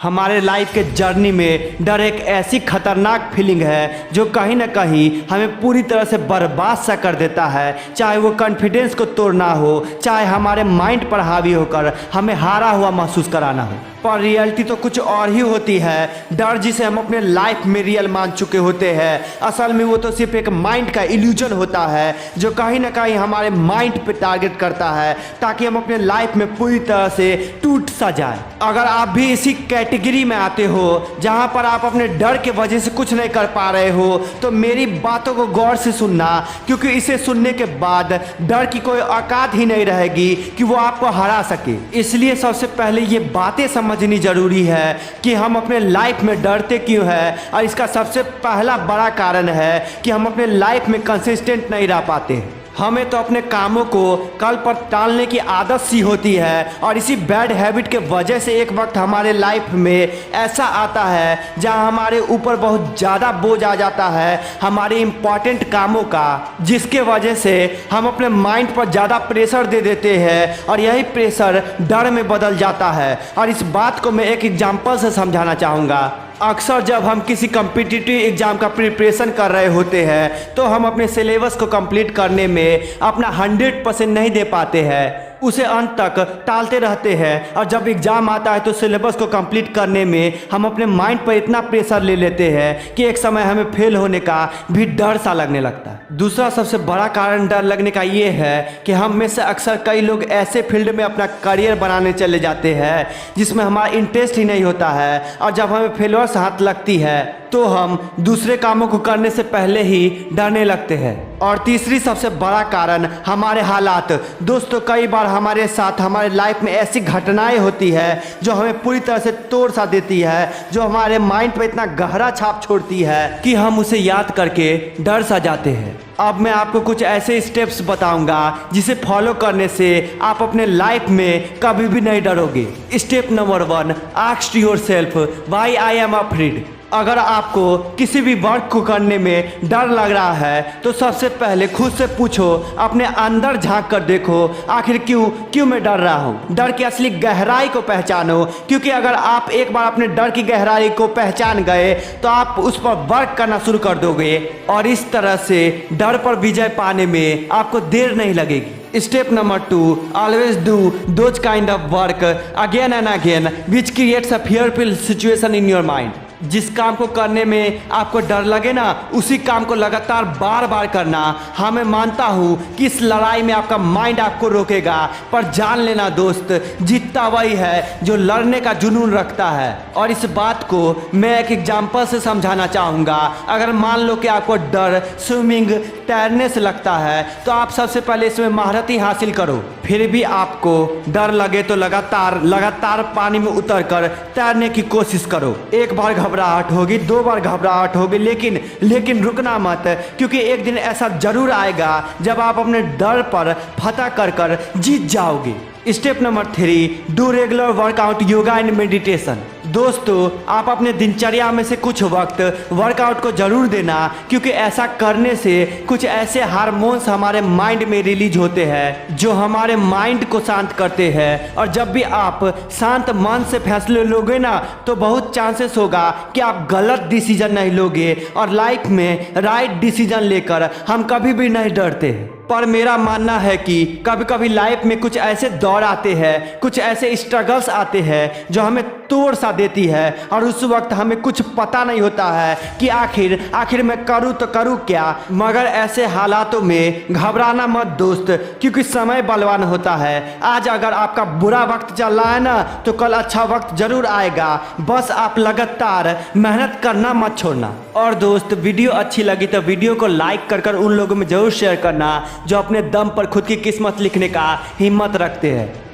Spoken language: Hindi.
हमारे लाइफ के जर्नी में डर एक ऐसी खतरनाक फीलिंग है जो कहीं ना कहीं हमें पूरी तरह से बर्बाद सा कर देता है। चाहे वो कॉन्फिडेंस को तोड़ना हो, चाहे हमारे माइंड पर हावी होकर हमें हारा हुआ महसूस कराना हो। पर रियलिटी तो कुछ और ही होती है। डर जिसे हम अपने लाइफ में रियल मान चुके होते हैं, असल में वो तो सिर्फ एक माइंड का इल्यूजन होता है जो कहीं ना कहीं हमारे माइंड पे टारगेट करता है ताकि हम अपने लाइफ में पूरी तरह से टूट सा जाए। अगर आप भी इसी कैटेगरी में आते हो जहां पर आप अपने डर के वजह से कुछ नहीं कर पा रहे हो, तो मेरी बातों को गौर से सुनना, क्योंकि इसे सुनने के बाद डर की कोई औकात ही नहीं रहेगी कि वो आपको हरा सके। इसलिए सबसे पहले ये बातें समझनी जरूरी है कि हम अपने लाइफ में डरते क्यों हैं, और इसका सबसे पहला बड़ा कारण है कि हम अपने लाइफ में कंसिस्टेंट नहीं रह पाते। हमें तो अपने कामों को कल पर टालने की आदत सी होती है, और इसी बैड हैबिट के वजह से एक वक्त हमारे लाइफ में ऐसा आता है जहां हमारे ऊपर बहुत ज़्यादा बोझ आ जाता है हमारे इम्पॉर्टेंट कामों का, जिसके वजह से हम अपने माइंड पर ज़्यादा प्रेशर दे देते हैं और यही प्रेशर डर में बदल जाता है। और इस बात को मैं एक एग्जाम्पल से समझाना चाहूँगा। अक्सर जब हम किसी कम्पिटिटिव एग्ज़ाम का प्रिपरेशन कर रहे होते हैं तो हम अपने सिलेबस को कंप्लीट करने में अपना 100% नहीं दे पाते हैं, उसे अंत तक टालते रहते हैं। और जब एग्ज़ाम आता है तो सिलेबस को कंप्लीट करने में हम अपने माइंड पर इतना प्रेशर ले लेते हैं कि एक समय हमें फेल होने का भी डर सा लगने लगता है। दूसरा सबसे बड़ा कारण डर लगने का ये है कि हम में से अक्सर कई लोग ऐसे फील्ड में अपना करियर बनाने चले जाते हैं जिसमें हमारा इंटरेस्ट ही नहीं होता है, और जब हमें फेलियर हाथ लगती है तो हम दूसरे कामों को करने से पहले ही डरने लगते हैं। और तीसरी सबसे बड़ा कारण हमारे हालात। दोस्तों, कई बार हमारे साथ हमारे लाइफ में ऐसी घटनाएं होती है जो हमें पूरी तरह से तोड़ सा देती है, जो हमारे माइंड पर इतना गहरा छाप छोड़ती है कि हम उसे याद करके डर सा जाते हैं। अब मैं आपको कुछ ऐसे स्टेप्स बताऊंगा जिसे फॉलो करने से आप अपने लाइफ में कभी भी नहीं डरोगे। Step number 1, ask yourself why I am afraid. अगर आपको किसी भी वर्क को करने में डर लग रहा है तो सबसे पहले खुद से पूछो, अपने अंदर झांक कर देखो, आखिर क्यों मैं डर रहा हूँ। डर की असली गहराई को पहचानो, क्योंकि अगर आप एक बार अपने डर की गहराई को पहचान गए तो आप उस पर वर्क करना शुरू कर दोगे, और इस तरह से डर पर विजय पाने में आपको देर नहीं लगेगी। Step number 2, always do those kind of work again and again which creates a fearful situation in your mind. जिस काम को करने में आपको डर लगे ना, उसी काम को लगातार बार बार करना। हाँ, मैं मानता हूँ कि इस लड़ाई में आपका माइंड आपको रोकेगा, पर जान लेना दोस्त, जीतता वही है जो लड़ने का जुनून रखता है। और इस बात को मैं एक एग्जाम्पल से समझाना चाहूँगा। अगर मान लो कि आपको डर स्विमिंग, तैरने से लगता है तो आप सबसे पहले इसमें महारत ही हासिल करो। फिर भी आपको डर लगे तो लगातार पानी में उतरकर तैरने की कोशिश करो। एक बार घबराहट होगी, 2 बार घबराहट होगी, लेकिन रुकना मत, क्योंकि एक दिन ऐसा जरूर आएगा जब आप अपने डर पर फतह कर जीत जाओगे। Step number 3, do regular workout, yoga and meditation. दोस्तों, आप अपने दिनचर्या में से कुछ वक्त वर्कआउट को जरूर देना, क्योंकि ऐसा करने से कुछ ऐसे हार्मोन्स हमारे माइंड में रिलीज होते हैं जो हमारे माइंड को शांत करते हैं। और जब भी आप शांत मन से फैसले लोगे ना, तो बहुत चांसेस होगा कि आप गलत डिसीजन नहीं लोगे, और लाइफ में राइट डिसीजन लेकर हम कभी भी नहीं डरते। पर मेरा मानना है कि कभी कभी लाइफ में कुछ ऐसे दौर आते हैं, कुछ ऐसे स्ट्रगल्स आते हैं जो हमें तोड़ सा देती है, और उस वक्त हमें कुछ पता नहीं होता है कि आखिर मैं करूँ तो करूँ क्या। मगर ऐसे हालातों में घबराना मत दोस्त, क्योंकि समय बलवान होता है। आज अगर आपका बुरा वक्त चल रहा है ना, तो कल अच्छा वक्त जरूर आएगा। बस आप लगातार मेहनत करना मत छोड़ना। और दोस्त, वीडियो अच्छी लगी तो वीडियो को लाइक कर उन लोगों में जरूर शेयर करना जो अपने दम पर खुद की किस्मत लिखने का हिम्मत रखते हैं।